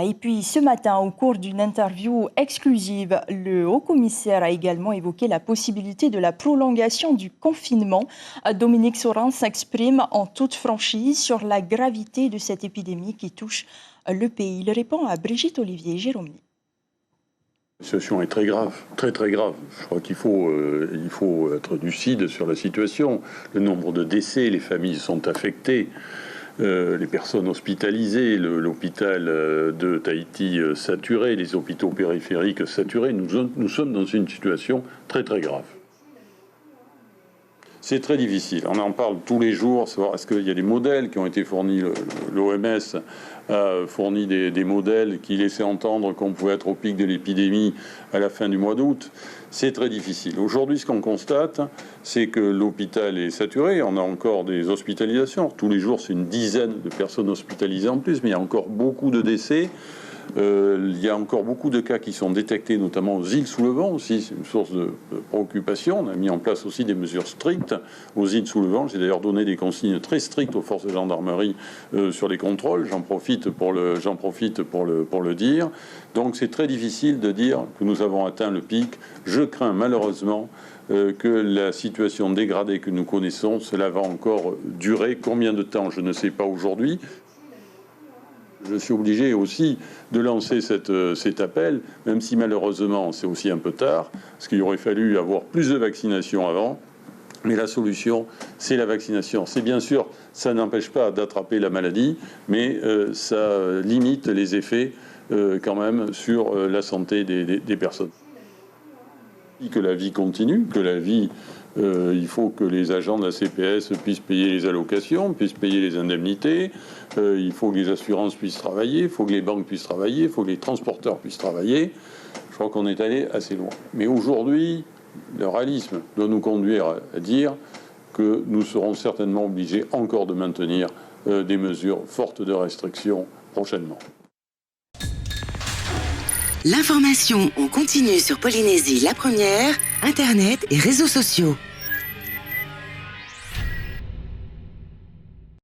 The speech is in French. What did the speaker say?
Et puis ce matin, au cours d'une interview exclusive, le haut-commissaire a également évoqué la possibilité de la prolongation du confinement. Dominique Sorin s'exprime en toute franchise sur la gravité de cette épidémie qui touche le pays. Il répond à Brigitte Olivier Jérôme. La situation est très grave, très très grave. Je crois qu'il faut être lucide sur la situation. Le nombre de décès, les familles sont affectées. Les personnes hospitalisées, l'hôpital de Tahiti saturé, les hôpitaux périphériques saturés, nous sommes dans une situation très très grave. C'est très difficile, on en parle tous les jours, savoir est-ce qu'il y a des modèles qui ont été fournis, l'OMS a fourni des modèles qui laissaient entendre qu'on pouvait être au pic de l'épidémie à la fin du mois d'août. C'est très difficile. Aujourd'hui, ce qu'on constate, c'est que l'hôpital est saturé, on a encore des hospitalisations. Tous les jours, c'est une dizaine de personnes hospitalisées en plus, mais il y a encore beaucoup de décès. Il y a encore beaucoup de cas qui sont détectés, notamment aux îles sous le vent aussi. C'est une source de préoccupation. On a mis en place aussi des mesures strictes aux îles sous le vent. J'ai d'ailleurs donné des consignes très strictes aux forces de gendarmerie sur les contrôles. J'en profite pour le dire. Donc c'est très difficile de dire que nous avons atteint le pic. Je crains malheureusement que la situation dégradée que nous connaissons, cela va encore durer. Combien de temps, je ne sais pas aujourd'hui. Je suis obligé aussi de lancer cet appel, même si malheureusement c'est aussi un peu tard, parce qu'il aurait fallu avoir plus de vaccination avant. Mais la solution, c'est la vaccination. C'est bien sûr, ça n'empêche pas d'attraper la maladie, mais ça limite les effets quand même sur la santé des personnes. Que la vie continue, que la vie, il faut que les agents de la CPS puissent payer les allocations, puissent payer les indemnités, il faut que les assurances puissent travailler, il faut que les banques puissent travailler, il faut que les transporteurs puissent travailler. Je crois qu'on est allé assez loin. Mais aujourd'hui, le réalisme doit nous conduire à dire que nous serons certainement obligés encore de maintenir des mesures fortes de restriction prochainement. L'information en continu sur Polynésie la première, Internet et réseaux sociaux.